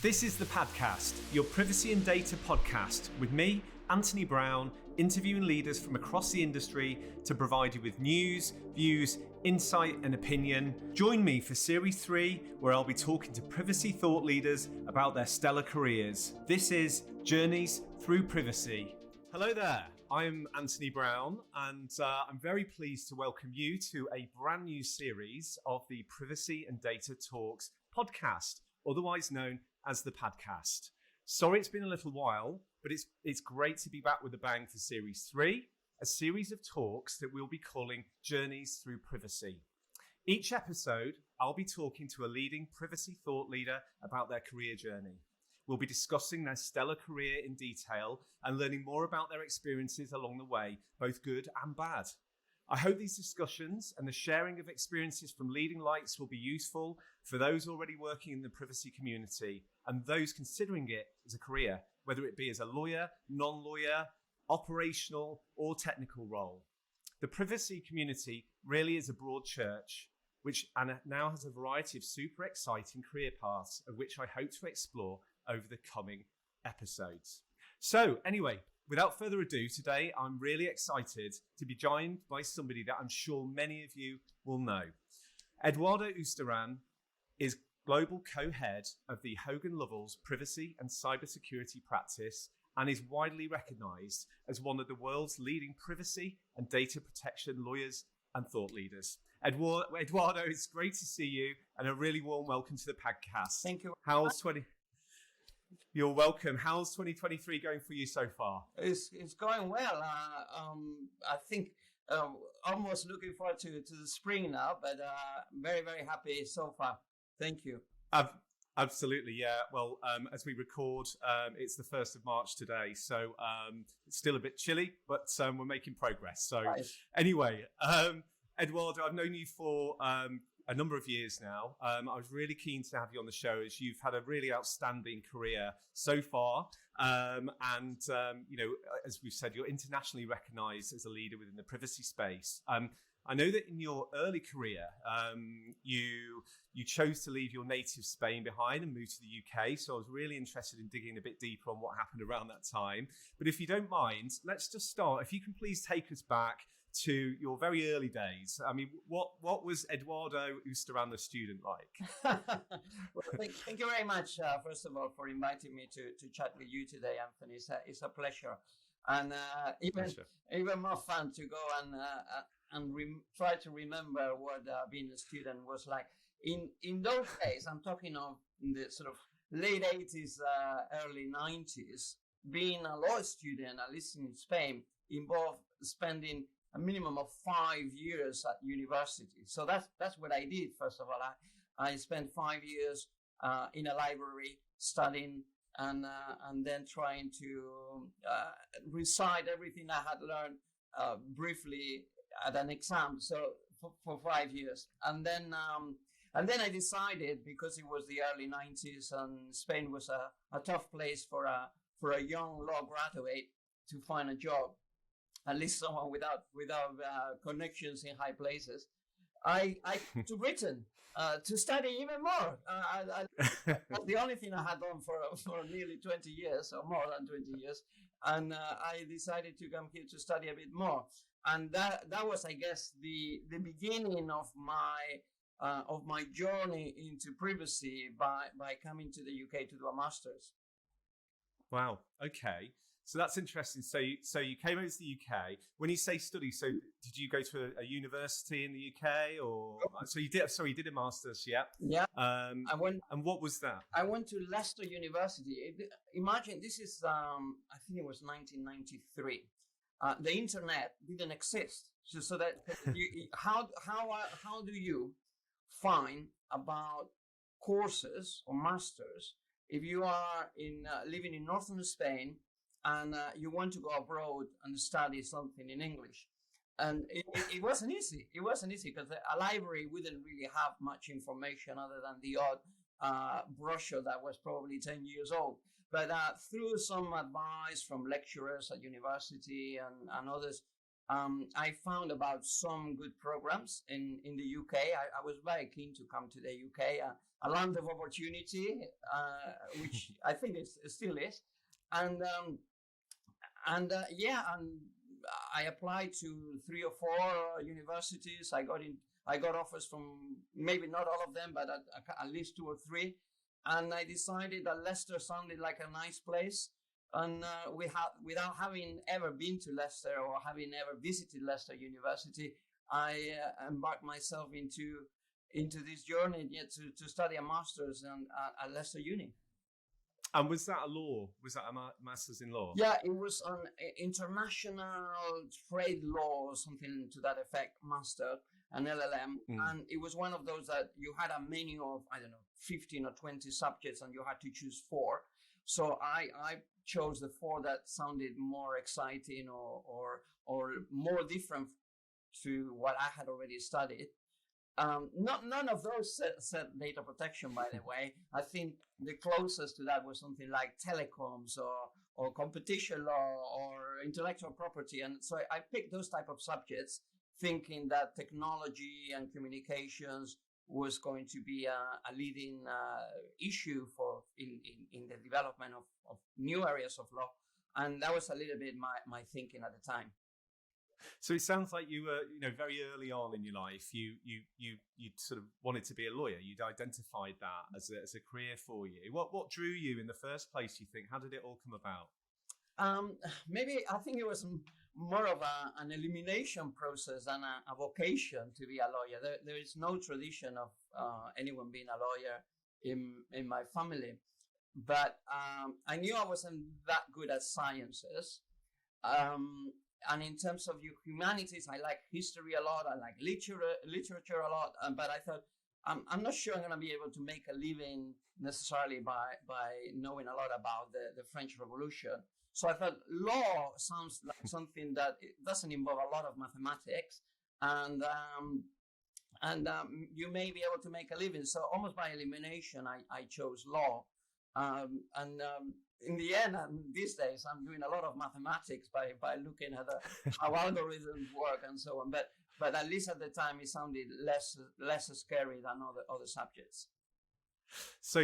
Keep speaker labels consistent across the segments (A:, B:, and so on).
A: This is the Podcast, your privacy and data podcast, with me, Anthony Brown, interviewing leaders from across the industry to provide you with news, views, insight and opinion. Join me for Series 3, where I'll be talking to privacy thought leaders about their stellar careers. This is Journeys Through Privacy. Hello there, I'm Anthony Brown, and I'm very pleased to welcome you to a brand new series of the Privacy and Data Talks podcast, otherwise known as the Podcast. Sorry it's been a little while, but it's great to be back with a bang for Series 3, a series of talks that we'll be calling Journeys Through Privacy. Each episode, I'll be talking to a leading privacy thought leader about their career journey. We'll be discussing their stellar career in detail and learning more about their experiences along the way, both good and bad. I hope these discussions and the sharing of experiences from leading lights will be useful for those already working in the privacy community and those considering it as a career, whether it be as a lawyer, non-lawyer, operational or technical role. The privacy community really is a broad church, which now has a variety of super exciting career paths, of which I hope to explore over the coming episodes. So anyway, without further ado, today I'm really excited to be joined by somebody that I'm sure many of you will know. Eduardo Ustaran is global co-head of the Hogan Lovells Privacy and Cybersecurity practice and is widely recognized as one of the world's leading privacy and data protection lawyers and thought leaders. Eduardo, it's great to see you and a really warm welcome to the podcast.
B: Thank you.
A: You're welcome. How's 2023 going for you so far?
B: It's going well. I think almost looking forward to the spring now, but very, very happy so far. Thank you.
A: Absolutely, yeah. Well, as we record, it's the 1st of March today, so it's still a bit chilly, but we're making progress. So anyway, Eduardo, I've known you for a number of years now. I was really keen to have you on the show as you've had a really outstanding career so far. You know, as we've said, you're internationally recognized as a leader within the privacy space. I know that in your early career, you chose to leave your native Spain behind and move to the UK. So I was really interested in digging a bit deeper on what happened around that time. But if you don't mind, let's just start. If you can please take us back to your very early days. I mean, what was Eduardo Ustaran, the student, like?
B: Well, thank you very much, first of all, for inviting me to chat with you today, Anthony. It's a pleasure. And even more fun to go and try to remember what being a student was like. In those days, I'm talking of the sort of late 80s, early 90s, being a law student, at least in Spain, involved spending a minimum of 5 years at university. So that's what I did. First of all, I spent 5 years in a library studying and then trying to recite everything I had learned briefly at an exam. So for 5 years, and then I decided, because it was the early 90s and Spain was a tough place for a young law graduate to find a job, at least someone without connections in high places. I to Britain to study even more. That's the only thing I had done for nearly 20 years, or more than 20 years. And I decided to come here to study a bit more. And that was, I guess, the beginning of my journey into privacy by coming to the UK to do a master's.
A: Wow. Okay. So that's interesting. So you came over to the UK. When you say study, so did you go to a university in the UK, or so you did? Sorry, you did a master's, yeah.
B: Yeah.
A: And what was that?
B: I went to Leicester University. Imagine this is I think it was 1993. The internet didn't exist, so that how do you find about courses or masters if you are living in northern Spain and you want to go abroad and study something in English? And it wasn't easy. It wasn't easy because a library wouldn't really have much information other than the odd brochure that was probably 10 years old. But through some advice from lecturers at university and others, I found about some good programs in the UK. I was very keen to come to the UK, a land of opportunity, which I think it still is. And I applied to 3 or 4 universities. I got offers from maybe not all of them, but at least 2 or 3. And I decided that Leicester sounded like a nice place. And without having ever been to Leicester or having ever visited Leicester University, I embarked myself into this journey to study a master's at Leicester Uni.
A: And was that a law? Was that a master's in law?
B: Yeah, it was on international trade law or something to that effect, master, an LLM. And it was one of those that you had a menu of, 15 or 20 subjects and you had to choose 4. So I chose the 4 that sounded more exciting or more different to what I had already studied. None of those said data protection, by the way. I think the closest to that was something like telecoms or competition law or intellectual property. And so I picked those type of subjects thinking that technology and communications was going to be a leading issue in the development of new areas of law. And that was a little bit my thinking at the time.
A: So it sounds like you were, very early on in your life, you sort of wanted to be a lawyer. You'd identified that as a career for you. What drew you in the first place, you think? How did it all come about?
B: Maybe I think it was more of an elimination process than a vocation to be a lawyer. There is no tradition of anyone being a lawyer in my family. But I knew I wasn't that good at sciences. And in terms of humanities, I like history a lot. I like literature a lot. But I thought, I'm not sure I'm going to be able to make a living necessarily by knowing a lot about the French Revolution. So I thought law sounds like something that it doesn't involve a lot of mathematics, and you may be able to make a living. So almost by elimination, I chose law. In the end, these days, I'm doing a lot of mathematics by looking at how algorithms work and so on. But at least at the time, it sounded less scary than other subjects.
A: So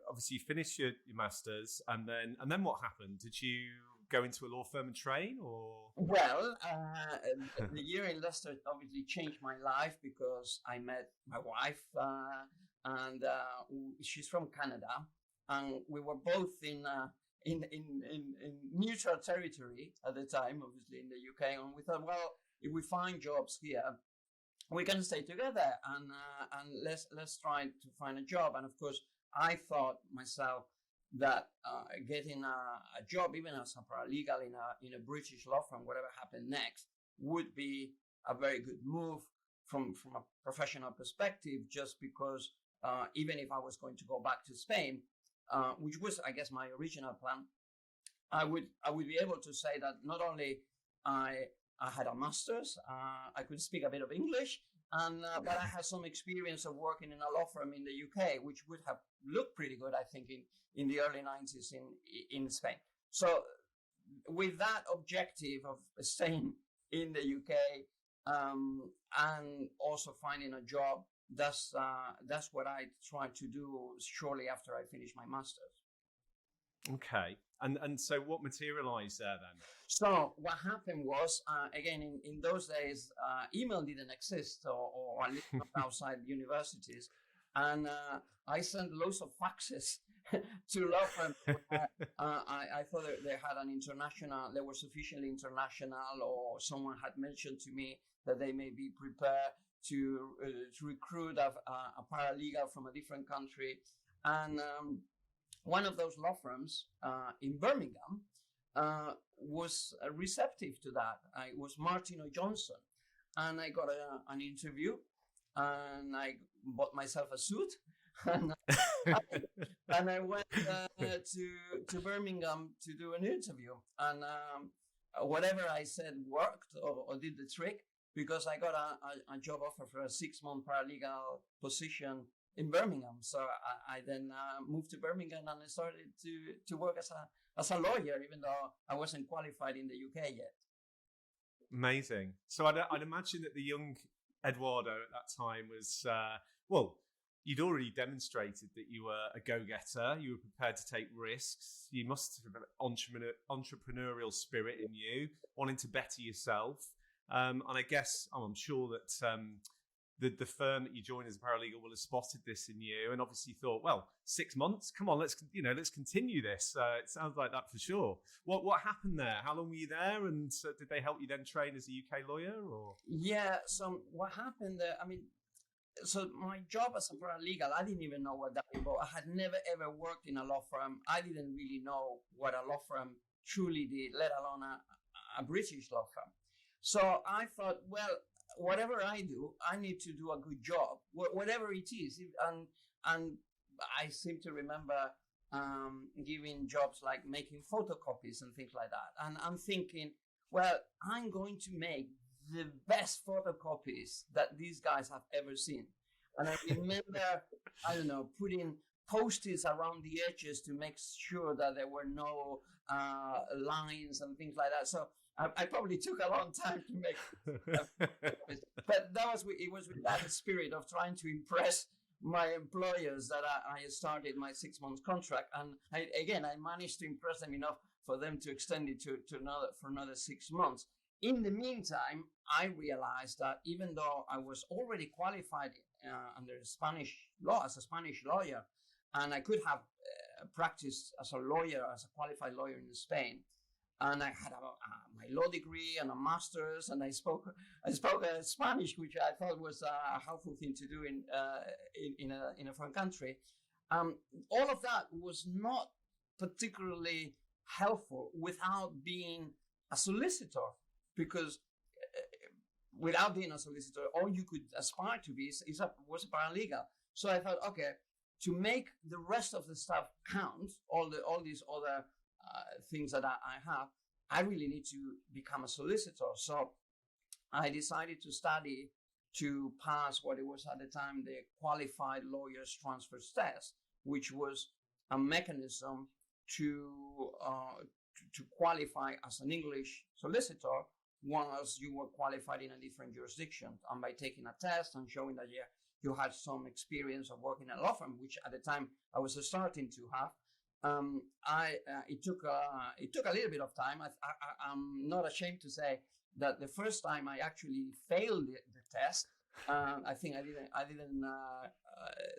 A: obviously you finished your masters, and then what happened? Did you go into a law firm and train, or?
B: Well, the year in Leicester obviously changed my life because I met my wife, and she's from Canada, and we were both in neutral territory at the time, obviously in the UK, and we thought, well, if we find jobs here, we can stay together and let's try to find a job. And of course, I thought myself that getting a job, even as a paralegal in a British law firm, whatever happened next, would be a very good move from a professional perspective. Just because even if I was going to go back to Spain, which was, I guess, my original plan, I would be able to say that not only I had a master's, I could speak a bit of English, but I had some experience of working in a law firm in the UK, which would have looked pretty good, I think, in the early 90s in Spain. So with that objective of staying in the UK and also finding a job, that's what I tried to do shortly after I finished my master's.
A: Okay. And so what materialized there then?
B: So what happened was, again, in those days, email didn't exist, or at least not outside universities. And I sent loads of faxes to law firms. I thought they had they were sufficiently international, or someone had mentioned to me that they may be prepared to recruit a paralegal from a different country. And one of those law firms in Birmingham was receptive to that. It was Martin & Johnson. And I got an interview, and I bought myself a suit. and I went to Birmingham to do an interview. And whatever I said worked or did the trick, because I got a job offer for a 6-month paralegal position in Birmingham. So I then moved to Birmingham, and I started to work as a lawyer, even though I wasn't qualified in the UK yet.
A: Amazing. So I'd imagine that the young Eduardo at that time was, you'd already demonstrated that you were a go-getter. You were prepared to take risks. You must have an entrepreneurial spirit in you, wanting to better yourself. And I guess, I'm sure that the firm that you joined as a paralegal will have spotted this in you, and obviously thought, well, 6 months, come on, let's continue this. It sounds like that for sure. What happened there? How long were you there, and did they help you then train as a UK lawyer, or?
B: Yeah. So what happened there? So my job as a paralegal, I didn't even know what that involved. I had never ever worked in a law firm. I didn't really know what a law firm truly did, let alone a British law firm. So I thought, well, whatever I do, I need to do a good job, whatever it is. And I seem to remember giving jobs like making photocopies and things like that. And I'm thinking, well, I'm going to make the best photocopies that these guys have ever seen. And I remember, putting Post-its around the edges to make sure that there were no lines and things like that. So I probably took a long time to make, but it was with that spirit of trying to impress my employers that I started my 6 months contract, and I managed to impress them enough for them to extend it to another 6 months. In the meantime, I realized that even though I was already qualified under Spanish law as a Spanish lawyer, and I could have practiced as a lawyer, as a qualified lawyer in Spain, and I had my law degree and a master's, and I spoke Spanish, which I thought was a helpful thing to do in a foreign country. All of that was not particularly helpful without being a solicitor, because without being a solicitor, all you could aspire to be was a paralegal. So I thought, okay, to make the rest of the stuff count, all these other things that I have, I really need to become a solicitor. So I decided to study to pass what it was at the time the Qualified Lawyers Transfers Test, which was a mechanism to qualify as an English solicitor once you were qualified in a different jurisdiction. And by taking a test and showing that you had some experience of working in a law firm, which at the time I was starting to have, it took a little bit of time. I'm not ashamed to say that the first time I actually failed the test. I think I didn't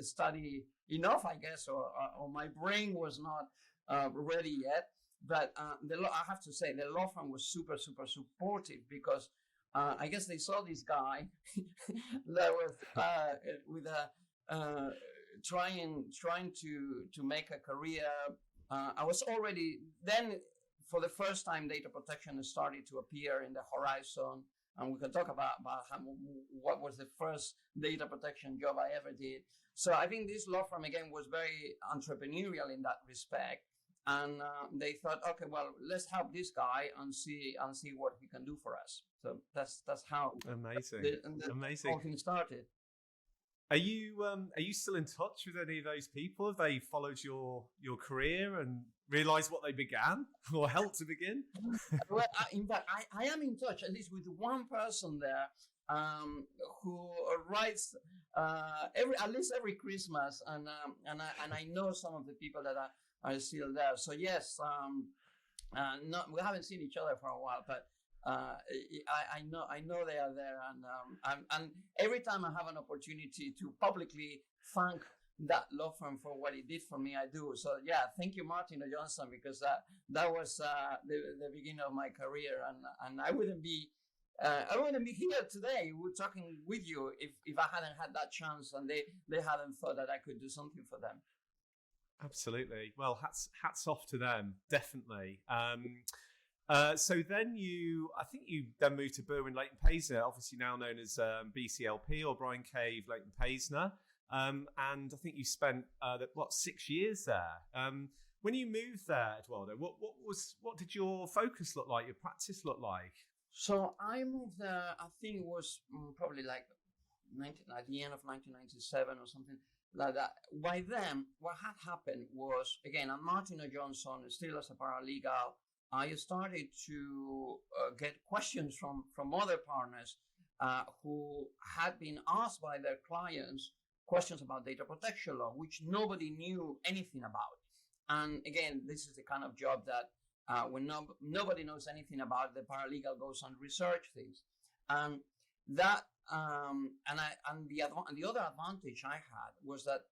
B: study enough, I guess, or my brain was not ready yet. But I have to say, the law firm was super, super supportive, because I guess they saw this guy that was with a trying to make a career. I was already then, for the first time, data protection started to appear in the horizon, and we can talk about what was the first data protection job I ever did. So I think this law firm again was very entrepreneurial in that respect. And they thought, okay, well, let's help this guy and see what he can do for us. So that's how
A: amazing
B: the whole thing started.
A: Are you still in touch with any of those people? Have they followed your career and realised what they began or helped to begin?
B: Well, in fact, I am in touch at least with one person there who writes at least every Christmas, and I know some of the people that are still there. So yes, we haven't seen each other for a while, but I know they are there, and every time I have an opportunity to publicly thank that law firm for what it did for me, I do. So yeah, thank you, Martin Johnson, because that was the beginning of my career, and I wouldn't be here today. We're talking with you if I hadn't had that chance, and they hadn't thought that I could do something for them.
A: Absolutely. Well, hats off to them, definitely. So then I think you then moved to Berwin Leighton Paisner, obviously now known as BCLP or Brian Cave Leighton Paisner. And I think you spent 6 years there. When you moved there, Eduardo, what did your focus look like? Your practice look like?
B: So I moved there. I think it was probably like at the end of 1997 or something like that. By then, what had happened was, again, I'm Martin Johnson, still as a paralegal. I started to get questions from other partners who had been asked by their clients questions about data protection law, which nobody knew anything about. And again, this is the kind of job that when nobody knows anything about, the paralegal goes and research things. And that and the other advantage I had was that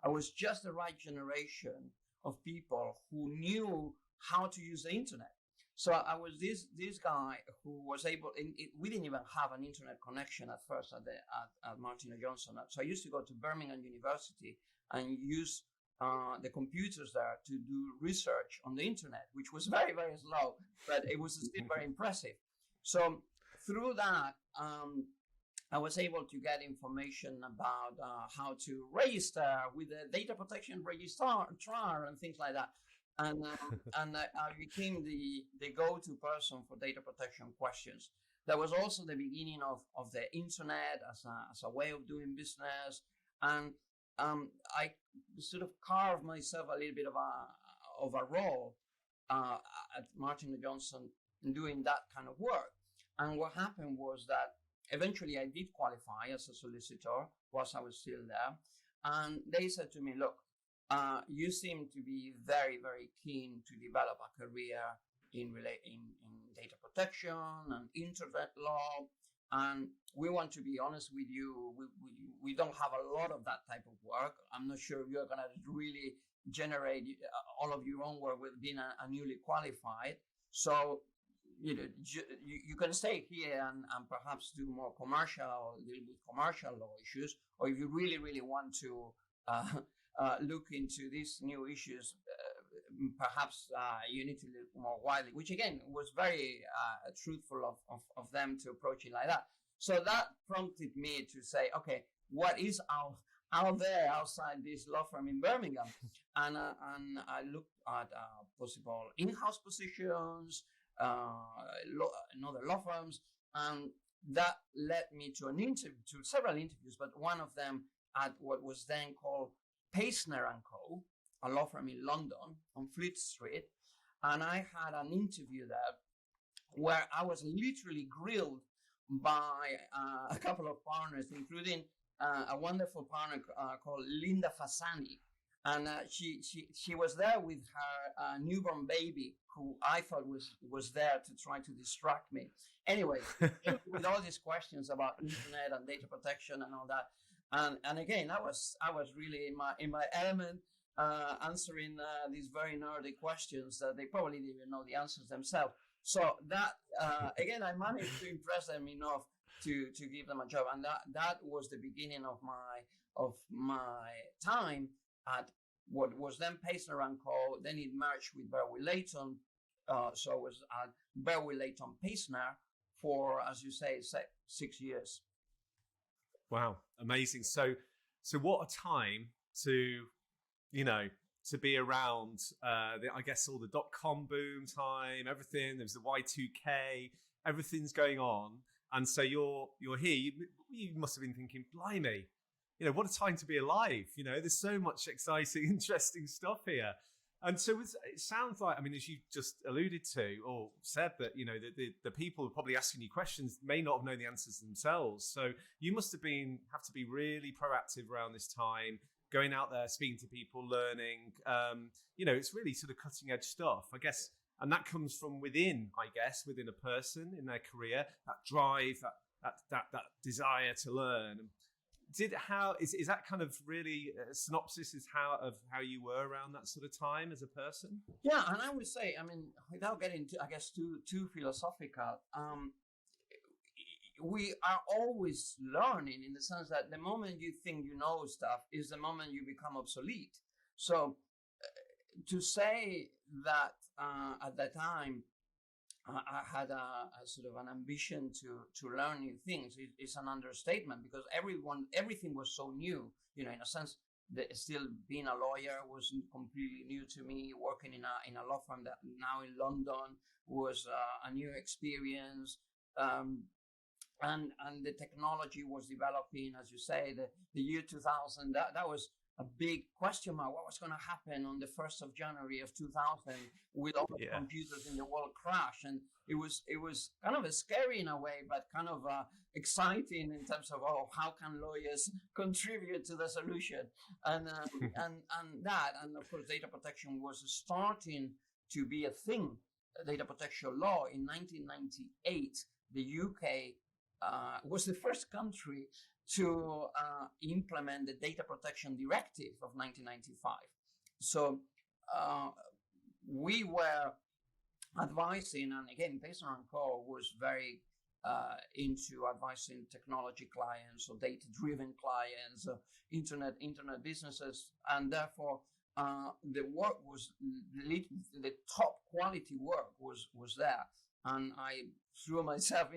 B: I was just the right generation of people who knew how to use the internet. So I was this guy who was able. We didn't even have an internet connection at first at Martin & Johnson. So I used to go to Birmingham University and use the computers there to do research on the internet, which was very, very slow, but it was still very impressive. So through that, I was able to get information about how to register with the data protection registrar and things like that. And I became the go-to person for data protection questions. That was also the beginning of the internet as a way of doing business. And I sort of carved myself a little bit of a role at Martin & Johnson doing that kind of work. And what happened was that eventually I did qualify as a solicitor whilst I was still there. And they said to me, look, you seem to be very, very keen to develop a career in data protection and internet law. And we want to be honest with you, we don't have a lot of that type of work. I'm not sure if you're going to really generate all of your own work with being a newly qualified. So, you can stay here and perhaps do more commercial, deal with commercial law issues, or if you really, really want to look into these new issues, perhaps you need to look more widely, which again was very truthful of them to approach it like that. So that prompted me to say, okay, what is out there outside this law firm in Birmingham? And I looked at possible in-house positions, another law firms, and that led me to several interviews, but one of them at what was then called Paisner & Co., a law firm in London on Fleet Street. And I had an interview there where I was literally grilled by a couple of partners, including a wonderful partner called Linda Fasani. And she was there with her newborn baby, who I thought was there to try to distract me. Anyway, with all these questions about internet and data protection and all that. And again, I was really in my element, answering these very nerdy questions that they probably didn't even know the answers themselves. So that again, I managed to impress them enough to give them a job, and that was the beginning of my time at what was then Paisner & Co. Then it merged with Berwin Leighton, so I was at Berwin Leighton Paisner for, as you say, 6 years.
A: Wow, amazing. So what a time to be around, I guess all the .com boom time, everything. There's the Y2K, everything's going on. And so you're here, you must have been thinking, blimey, what a time to be alive. There's so much exciting, interesting stuff here. And so it sounds like, as you just alluded to or said, that, the people probably asking you questions may not have known the answers themselves. So you must have to be really proactive around this time, going out there, speaking to people, learning. It's really sort of cutting edge stuff, I guess. And that comes from within a person in their career, that drive, that desire to learn. Is that kind of really a synopsis is how you were around that sort of time as a person?
B: Yeah, and I would say, without getting too philosophical, we are always learning, in the sense that the moment you think you know stuff is the moment you become obsolete. So to say that at that time I had a sort of an ambition to learn new things is an understatement, because everything was so new. In a sense, still being a lawyer was completely new to me. Working in a law firm that now in London was a new experience. And the technology was developing, as you say, the year 2000. That was a big question mark. What was going to happen on the 1st of January of 2000 with all the computers in the world crash? And it was kind of scary in a way, but kind of exciting in terms of, how can lawyers contribute to the solution? And and of course, data protection was starting to be a thing. Data protection law in 1998, the UK was the first country to implement the Data Protection Directive of 1995. So we were advising, and again, Payson & Co. was very into advising technology clients or data-driven clients, internet businesses, and therefore the work was the top quality work was there. And I threw myself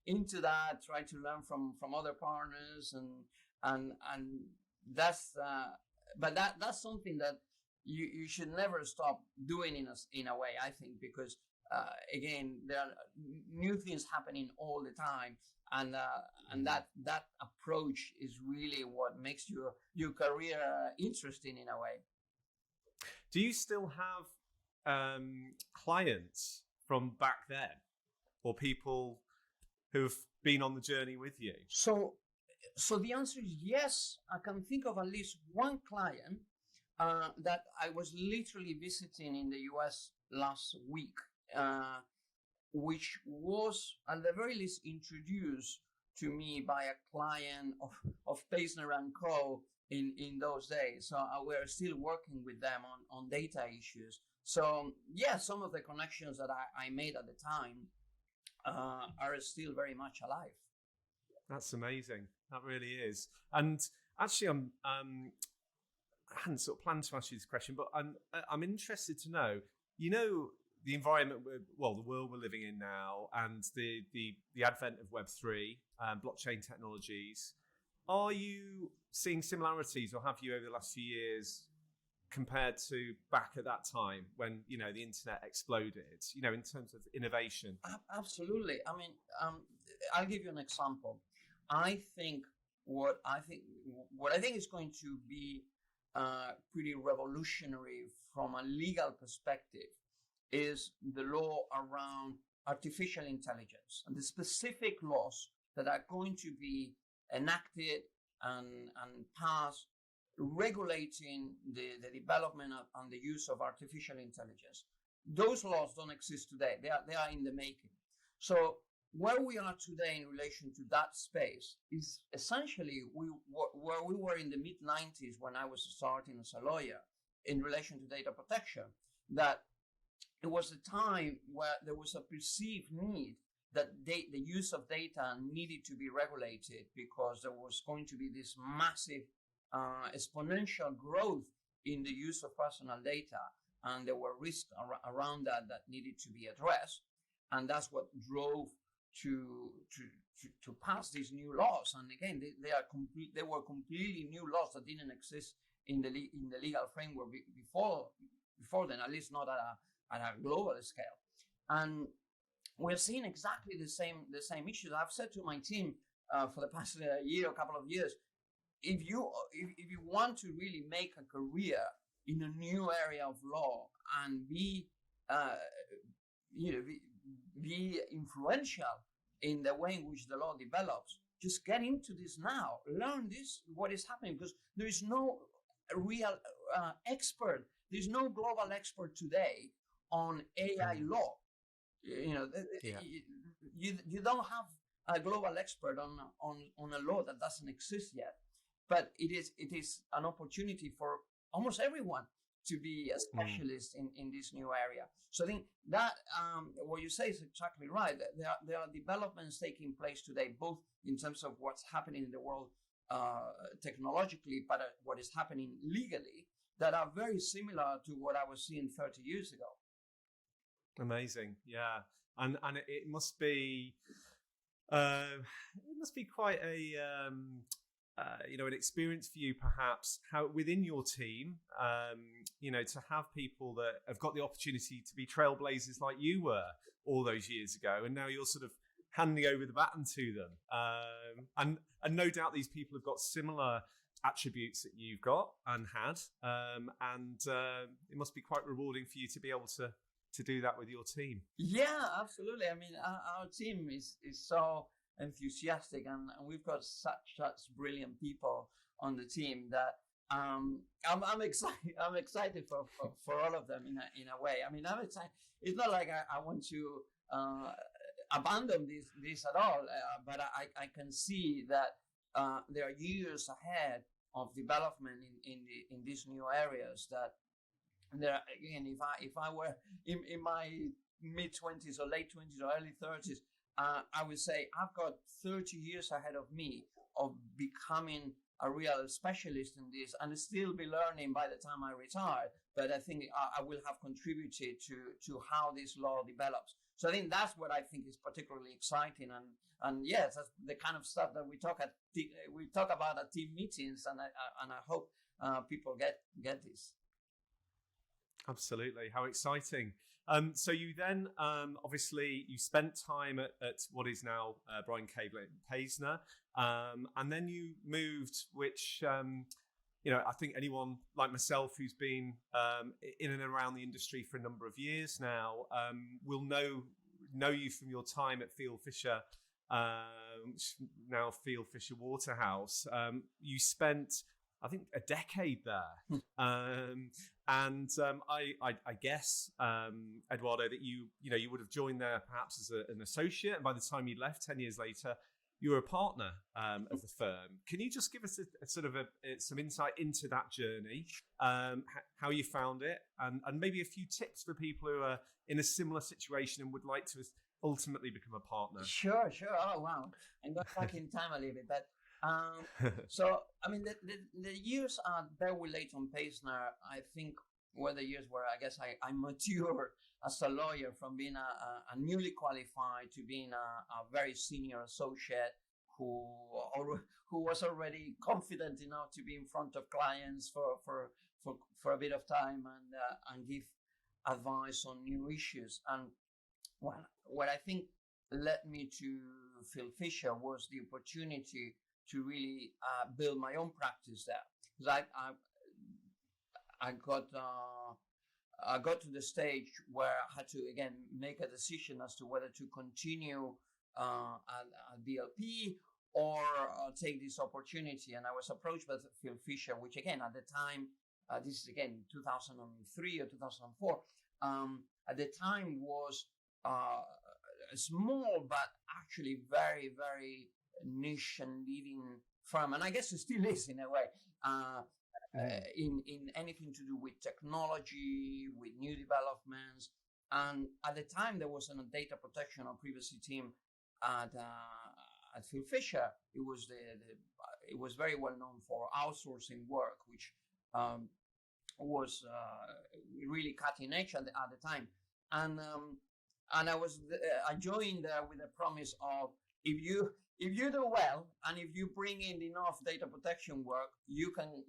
B: into that, tried to learn from other partners, and that's but that's something that you should never stop doing in a way, I think, because again, there are new things happening all the time, and that approach is really what makes your career interesting in a way.
A: Do you still have clients from back then, or people who've been on the journey with you?
B: So the answer is yes. I can think of at least one client that I was literally visiting in the US last week, which was at the very least introduced to me by a client of Payson & Co. in those days. So we're still working with them on data issues. So yeah, some of the connections that I made at the time are still very much alive.
A: That's amazing. That really is. And actually, I hadn't sort of planned to ask you this question, but I'm interested to know, the environment, the world we're living in now, and the advent of Web3, blockchain technologies. Are you seeing similarities, or have you over the last few years compared to back at that time when, the internet exploded, in terms of innovation?
B: Absolutely. I mean, I'll give you an example. What I think is going to be pretty revolutionary from a legal perspective is the law around artificial intelligence and the specific laws that are going to be enacted and passed regulating the development and the use of artificial intelligence. Those laws don't exist today. They are in the making. So where we are today in relation to that space is essentially where we were in the mid-90s when I was starting as a lawyer in relation to data protection, that it was a time where there was a perceived need that the use of data needed to be regulated because there was going to be this massive exponential growth in the use of personal data, and there were risks around that needed to be addressed, and that's what drove to pass these new laws. And again, they were completely new laws that didn't exist in the legal framework before then, at least not at a global scale. And we're seeing exactly the same issues. I've said to my team for the past year, a couple of years, if you want to really make a career in a new area of law and be influential in the way in which the law develops, just get into this now. Learn what is happening, because there is no real expert. There's no global expert today on AI law. You don't have a global expert on a law that doesn't exist yet. But it is an opportunity for almost everyone to be a specialist in this new area. So I think that what you say is exactly right. There are developments taking place today, both in terms of what's happening in the world technologically, but what is happening legally, that are very similar to what I was seeing 30 years ago.
A: Amazing, yeah, and it must be quite a an experience for you, perhaps, how within your team, to have people that have got the opportunity to be trailblazers like you were all those years ago, and now you're sort of handing over the baton to them, and no doubt these people have got similar attributes that you've got and had, and it must be quite rewarding for you to be able to do that with your team.
B: Yeah, absolutely. I mean, our team is so enthusiastic, and we've got such brilliant people on the team that I'm excited. I'm excited for all of them in a way. I mean, I'm excited. It's not like I want to abandon this at all, but I can see that there are years ahead of development in these new areas. That there again, if I were in my mid-20s or late 20s or early 30s, I would say I've got 30 years ahead of me of becoming a real specialist in this, and still be learning by the time I retire. But I think I will have contributed to how this law develops. So I think that's what I think is particularly exciting, and yes, that's the kind of stuff that we talk about at team meetings, and I hope people get this.
A: Absolutely, how exciting! So you then obviously you spent time at what is now Brian Paisner, and then you moved, which I think anyone like myself who's been in and around the industry for a number of years now will know you from your time at Field Fisher, now Field Fisher Waterhouse. You spent, I think, a decade there, and I guess Eduardo, that you would have joined there perhaps as an associate, and by the time you left 10 years later, you were a partner of the firm. Can you just give us some insight into that journey, how you found it, and maybe a few tips for people who are in a similar situation and would like to ultimately become a partner?
B: Sure. Oh, wow. And got back in time a little bit. But so, I mean, the years at Berwin Leighton Paisner, I think, were the years where I guess I matured as a lawyer from being a newly qualified to being a very senior associate who was already confident enough to be in front of clients for a bit of time and give advice on new issues. And what I think led me to Phil Fisher was the opportunity to really build my own practice there. Because I got to the stage where I had to again make a decision as to whether to continue at DLP or take this opportunity. And I was approached by Phil Fisher, which again at the time, this is again 2003 or 2004, at the time was small but actually very, very niche and leading firm, and I guess it still is in a way, in anything to do with technology, with new developments. And at the time, there wasn't a data protection or privacy team at Phil Fisher. It was very well known for outsourcing work, which was really cutting edge at the time. And I joined there with the promise of if you do well and if you bring in enough data protection work, you can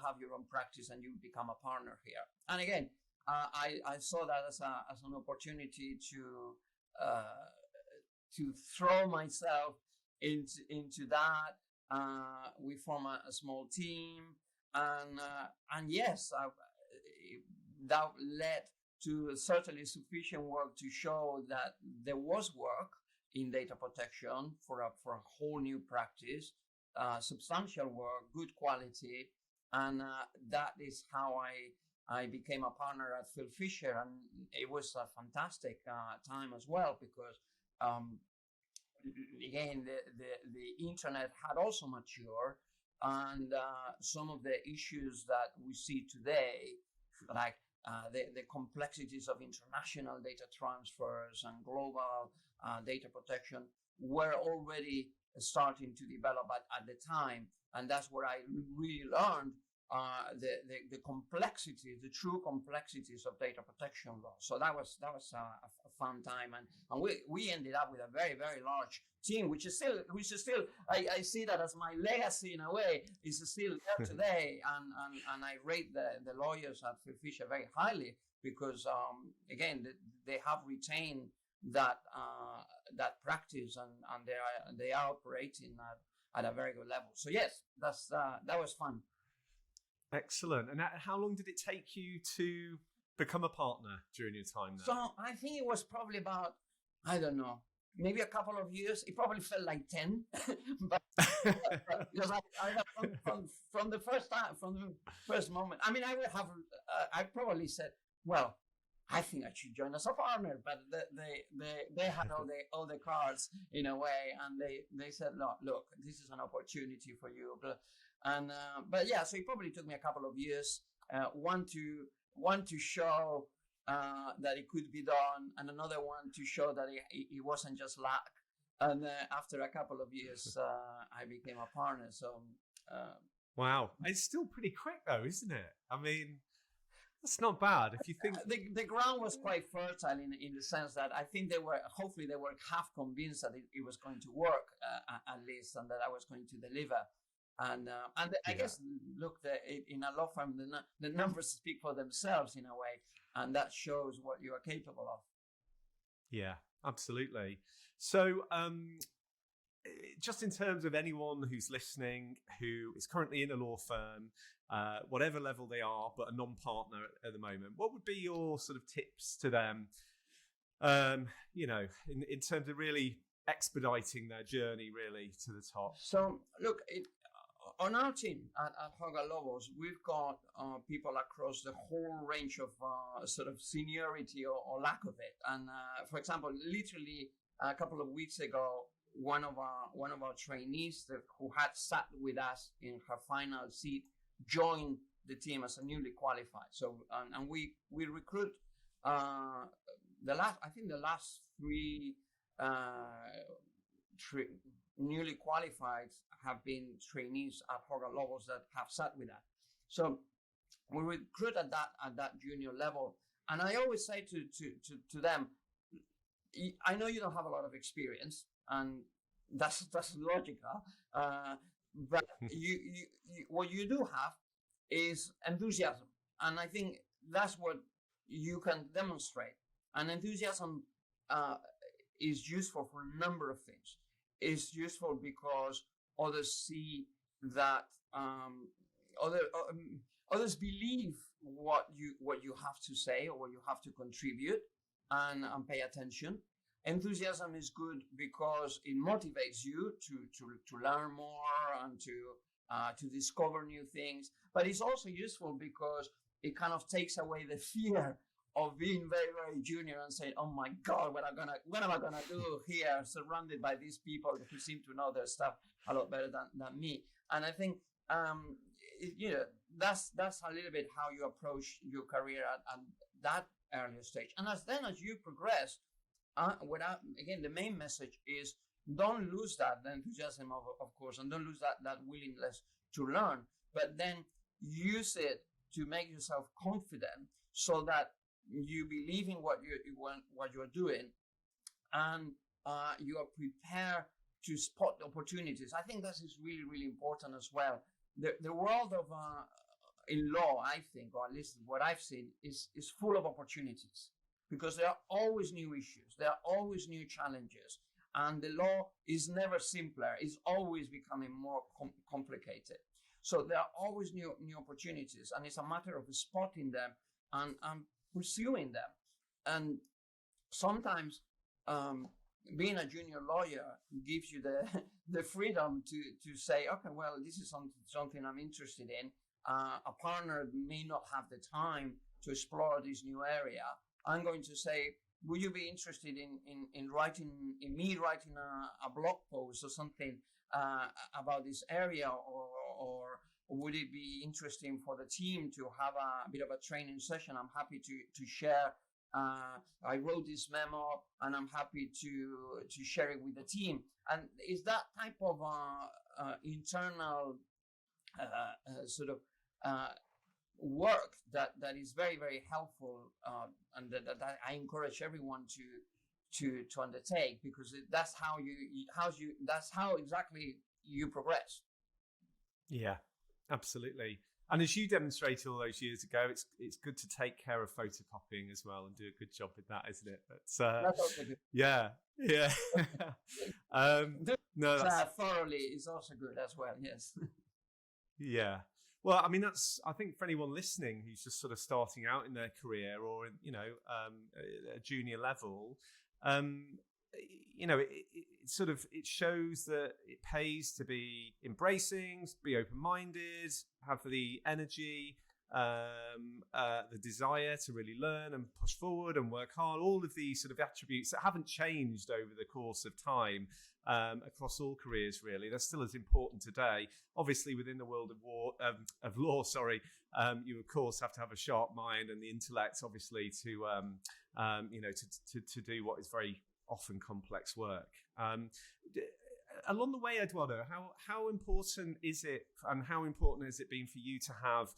B: have your own practice and you become a partner here. And again, I saw that as an opportunity to throw myself into that. We form a small team, and yes, that led to certainly sufficient work to show that there was work in data protection for a whole new practice, substantial work, good quality, and that is how I became a partner at Phil Fisher, and it was a fantastic time as well because again the internet had also matured, and some of the issues that we see today, like the complexities of international data transfers and global data protection, were already starting to develop at the time. And that's where I really learned the complexities, the true complexities of data protection law. So that was a fun time, and we ended up with a very, very large team, which is still I see that as my legacy in a way. Is still there today, and I rate the lawyers at Phil Fisher very highly because again they have retained that practice, and they are operating at a very good level. So yes, that was fun.
A: Excellent. And how long did it take you to become a partner during your time there?
B: So I think it was probably about, I don't know, maybe a couple of years. It probably felt like 10, but because from the first time, from the first moment, I mean, I would have, I probably said, well, I think I should join as a partner, but they had all the cards in a way, and they said, look, this is an opportunity for you, and but yeah, so it probably took me a couple of years, one to show that it could be done, and another one to show that it wasn't just luck. And after a couple of years, I became a partner. So
A: wow, it's still pretty quick though, isn't it? I mean, that's not bad if you think.
B: The ground was quite fertile in the sense that I think hopefully they were half convinced that it was going to work at least, and that I was going to deliver. And I guess, look, in a law firm, the numbers speak for themselves in a way, and that shows what you are capable of.
A: Yeah, absolutely. So just in terms of anyone who's listening, who is currently in a law firm, whatever level they are, but a non-partner at the moment, what would be your sort of tips to them, in terms of really expediting their journey really to the top?
B: So look, on our team at Hogan Lovells, we've got people across the whole range of sort of seniority or lack of it. And for example, literally a couple of weeks ago, one of our trainees who had sat with us in her final seat joined the team as a newly qualified. So and we recruit the last three newly qualified have been trainees at Hogan Lovells that have sat with us. So we recruit at that junior level, and I always say to them, I know you don't have a lot of experience, and that's logical. But you what you do have is enthusiasm, and I think that's what you can demonstrate. And enthusiasm is useful for a number of things. It's useful because others see that others believe what you have to say or what you have to contribute, and pay attention. Enthusiasm is good because it motivates you to learn more and to discover new things. But it's also useful because it kind of takes away the fear of being very, very junior and saying, "Oh my God, what am I gonna do here, surrounded by these people who seem to know their stuff a lot better than me?" And I think that's a little bit how you approach your career at that earlier stage. And as you progress, again, the main message is don't lose that enthusiasm, of course, and don't lose that willingness to learn, but then use it to make yourself confident so that you believe in what you're doing, and you are prepared to spot opportunities. I think this is really, really important as well. The world of in law, I think, or at least what I've seen, is full of opportunities, because there are always new issues, there are always new challenges, and the law is never simpler. It's always becoming more complicated. So there are always new opportunities, and it's a matter of spotting them and pursuing them. And sometimes being a junior lawyer gives you the freedom to say, okay, well, this is something I'm interested in. A partner may not have the time to explore this new area. I'm going to say, would you be interested in writing a blog post or something about this area, or would it be interesting for the team to have a bit of a training session? I'm happy to share. I wrote this memo, and I'm happy to share it with the team. And it's that type of internal sort of work that is very, very helpful, and that I encourage everyone to undertake, because that's how exactly you progress.
A: Yeah, absolutely. And as you demonstrated all those years ago, it's good to take care of photocopying as well and do a good job with that, isn't it?
B: That's also good.
A: Yeah. No, that's
B: thoroughly is also good as well. Yes.
A: Yeah. Well, I mean, I think for anyone listening who's just sort of starting out in their career or, a junior level, it shows that it pays to be embracing, be open-minded, have the energy, the desire to really learn and push forward and work hard. All of these sort of attributes that haven't changed over the course of time across all careers, really. They're still as important today. Obviously, within the world of law, you of course have to have a sharp mind and the intellect, obviously, to do what is very often complex work. Along the way, Eduardo, how important is it, and how important has it been for you to have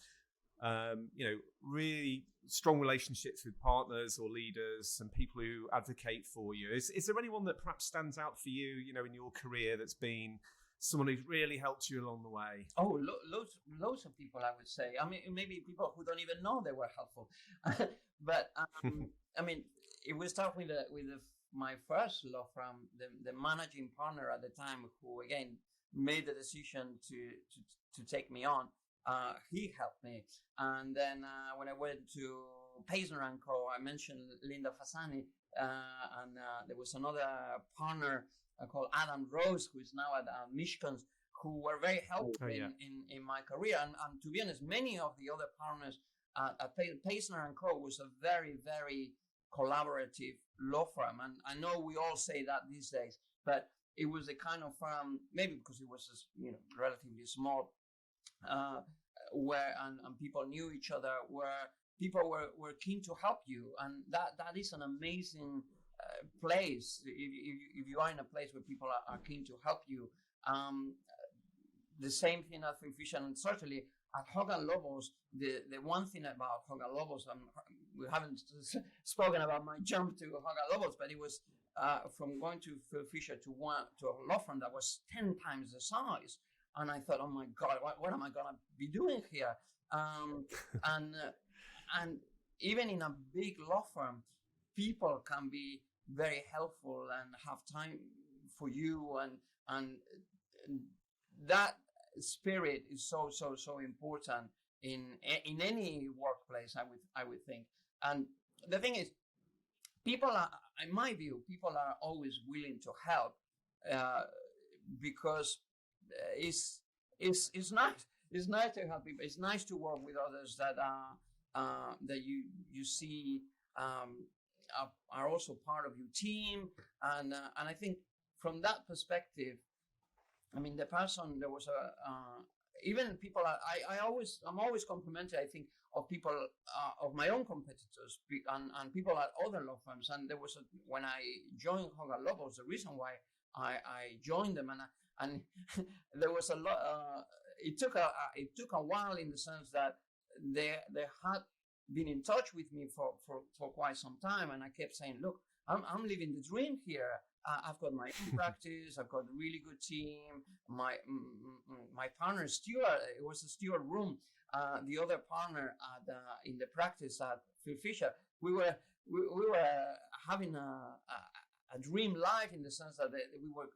A: really strong relationships with partners or leaders and people who advocate for you? Is there anyone that perhaps stands out for you, in your career that's been someone who's really helped you along the way?
B: Oh, loads of people, I would say. I mean, maybe people who don't even know they were helpful. But I mean, it was start with my first law firm, the managing partner at the time, who again made the decision to take me on. He helped me, and then when I went to Paisner & Co., I mentioned Linda Fasani, and there was another partner called Adam Rose, who is now at Michigan's, who were very helpful in my career. And to be honest, many of the other partners at Paisner & Co. was a very, very collaborative law firm. And I know we all say that these days, but it was a kind of firm, maybe because it was relatively small, where and people knew each other, where people were keen to help you, and that is an amazing place. If you are in a place where people are keen to help you, the same thing at Fisher, and certainly at Hogan Lovells. The one thing about Hogan Lovells, we haven't spoken about my jump to Hogan Lovells, but it was from going to Fisher to a law firm that was 10 times the size. And I thought, oh my God, what am I going to be doing here? And even in a big law firm, people can be very helpful and have time for you, and that spirit is so important in any workplace, I would think. And the thing is, people are, in my view, people are always willing to help because it's nice. It's nice to help people. It's nice to work with others that that you see are also part of your team, and I think from that perspective, I mean, the person, there was even people. I'm always complimentary, I think, of people of my own competitors and people at other law firms. And there was when I joined Hogan Lovells, the reason why I joined them, and there was a lot. It took a while, in the sense that they had been in touch with me for quite some time, and I kept saying, look, I'm living the dream here. I've got my own practice. I've got a really good team. My partner Stuart, it was a Stuart room. The other partner in the practice at Phil Fisher, we were having a dream life, in the sense that we were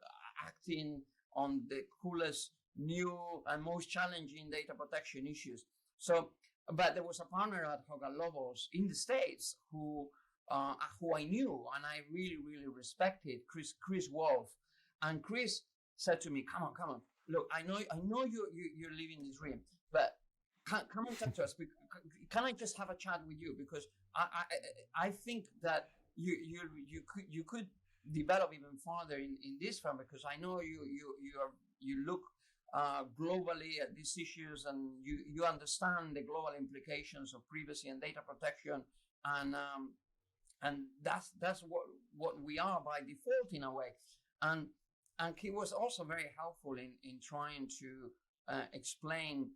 B: acting on the coolest, new and most challenging data protection issues. So, but there was a partner at Hogan Lovells in the States who I knew and I really, really respected, Chris Wolf. And Chris said to me, come on, look, I know you're living this dream, but come and talk to us. Can I just have a chat with you? Because I think that you could develop even further in this firm, because I know you look globally at these issues, and you understand the global implications of privacy and data protection, and that's what we are by default, in a way. And he was also very helpful in trying to explain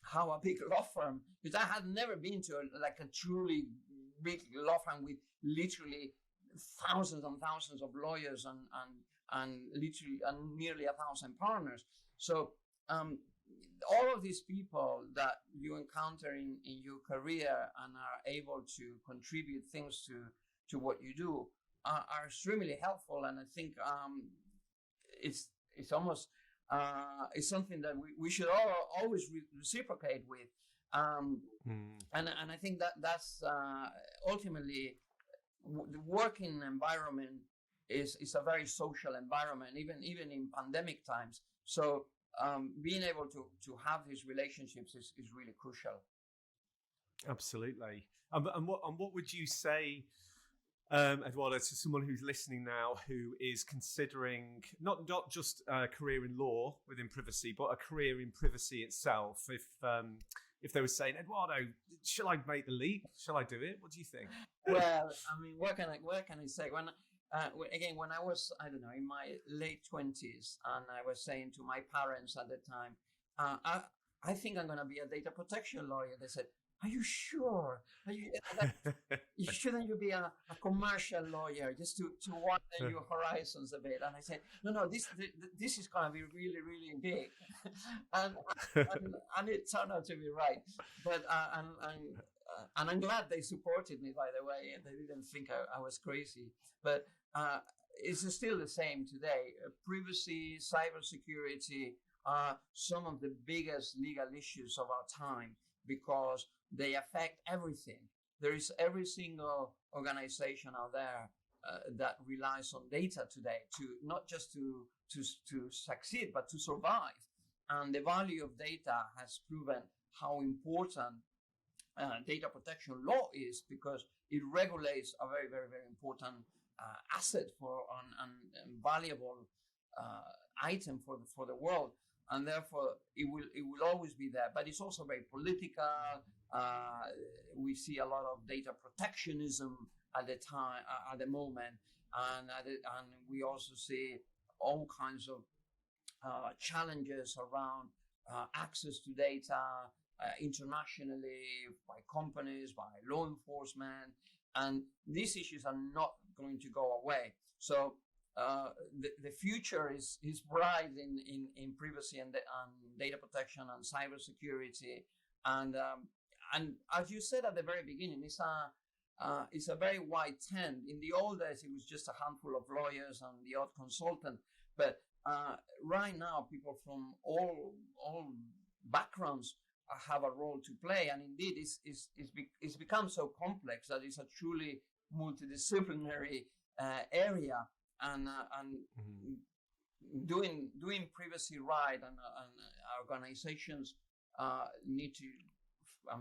B: how a big law firm, because I had never been to a truly big law firm with literally thousands and thousands of lawyers and literally and nearly 1,000 partners. So all of these people that you encounter in your career and are able to contribute things to what you do are extremely helpful. And I think it's almost it's something that we should always reciprocate with. And I think that's ultimately the working environment is a very social environment, even in pandemic times. So being able to have these relationships is really crucial.
A: Absolutely. And what would you say, Eduardo, to someone who's listening now who is considering not just a career in law within privacy, but a career in privacy itself? If they were saying, Eduardo, shall I make the leap? Shall I do it? What do you think?
B: Well, I mean, what can I say? When I was, I don't know, in my late 20s, and I was saying to my parents at the time, I think I'm going to be a data protection lawyer. They said, are you sure? Shouldn't you be a commercial lawyer just to widen your horizons a bit? And I said, no, this is going to be really, really big. and it turned out to be right. But and I'm glad they supported me, by the way. They didn't think I was crazy. But it's still the same today. Privacy, cybersecurity are some of the biggest legal issues of our time, because they affect everything. There is every single organization out there that relies on data today to not just to succeed, but to survive. And the value of data has proven how important data protection law is, because it regulates a very, very, very important asset and valuable item for the world. And therefore, it will always be there. But it's also very political. We see a lot of data protectionism at the moment, and we also see all kinds of challenges around access to data internationally by companies, by law enforcement, and these issues are not going to go away. So the future is bright in privacy and data protection and cybersecurity, and as you said at the very beginning, it's a very wide tent. In the old days, it was just a handful of lawyers and the odd consultant, but right now, people from all backgrounds have a role to play, and indeed, it's become so complex that it's a truly multidisciplinary area. And doing privacy right, and organizations need to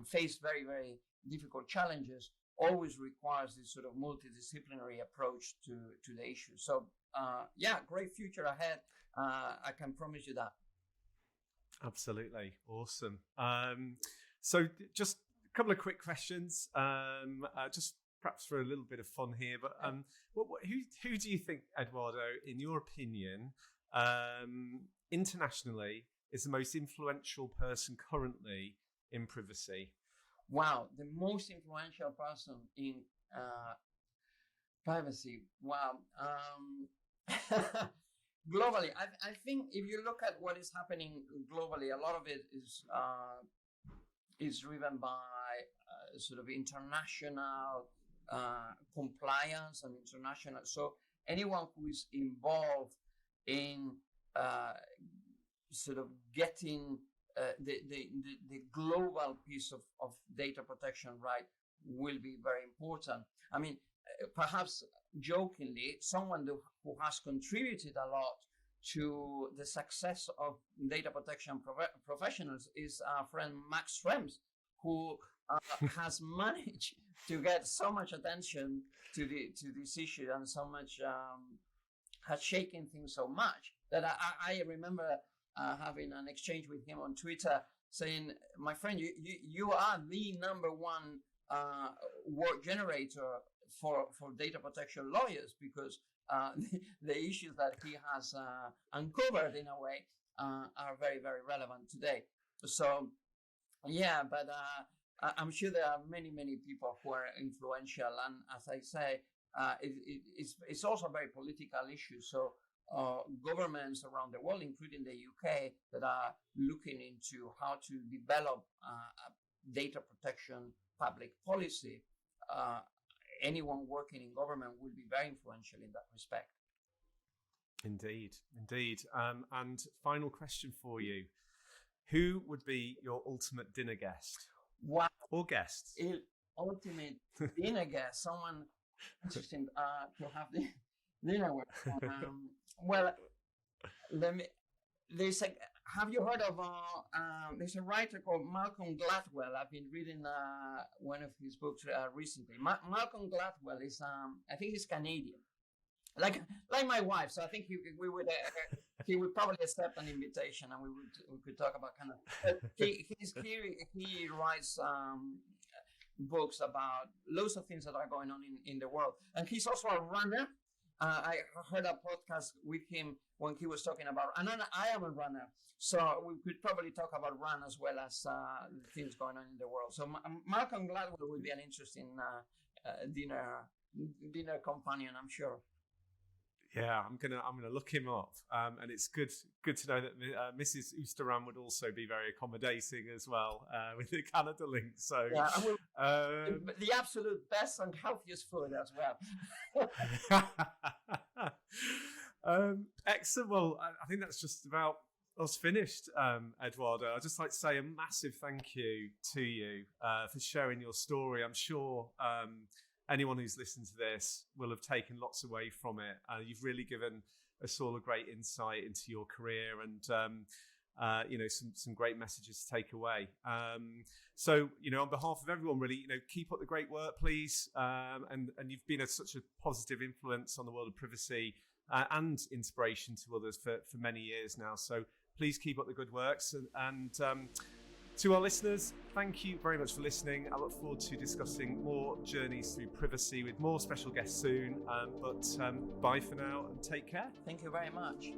B: face very, very difficult challenges, always requires this sort of multidisciplinary approach to the issue. So great future ahead. I can promise you that.
A: Absolutely. Awesome. So just a couple of quick questions, just perhaps for a little bit of fun here, but who do you think, Eduardo, in your opinion, internationally, is the most influential person currently in privacy?
B: Wow, the most influential person in privacy. Wow. Globally, I think if you look at what is happening globally, a lot of it is driven by sort of international compliance and international. So anyone who is involved in sort of getting the global piece of data protection right will be very important. I mean, perhaps jokingly, someone who has contributed a lot to the success of data protection professionals is our friend Max Schrems, who has managed to get so much attention to this issue, and so much has shaken things so much that I remember having an exchange with him on Twitter saying, my friend, you are the number one work generator for data protection lawyers, because the issues that he has uncovered in a way are very, very relevant today. So yeah, but I'm sure there are many, many people who are influential, and as I say, it's also a very political issue. So governments around the world, including the UK, that are looking into how to develop a data protection public policy. Anyone working in government will be very influential in that respect.
A: Indeed. And final question for you. Who would be your ultimate dinner guest?
B: Wow.
A: Or guests?
B: Ultimate dinner guest. Someone interesting to have the dinner with. Well, have you heard of, there's a writer called Malcolm Gladwell. I've been reading one of his books recently. Malcolm Gladwell is, I think he's Canadian, like my wife. So I think he would probably accept an invitation, and we could talk about kind of. He writes books about loads of things that are going on in the world, and he's also a runner. I heard a podcast with him when he was talking about, and I am a runner, so we could probably talk about run as well as things going on in the world. So Malcolm Gladwell would be an interesting dinner companion, I'm sure.
A: Yeah, I'm gonna look him up, and it's good to know that Mrs. Ustaran would also be very accommodating as well with the Canada link. So
B: yeah, the absolute best and healthiest food as well.
A: Excellent. Well, I think that's just about us finished, Eduardo. I'd just like to say a massive thank you to you for sharing your story. I'm sure anyone who's listened to this will have taken lots away from it. You've really given us all a great insight into your career and some great messages to take away. So on behalf of everyone, really, keep up the great work, please. And you've been such a positive influence on the world of privacy and inspiration to others for many years now. So please keep up the good works. And to our listeners, thank you very much for listening. I look forward to discussing more journeys through privacy with more special guests soon. But bye for now and take care.
B: Thank you very much.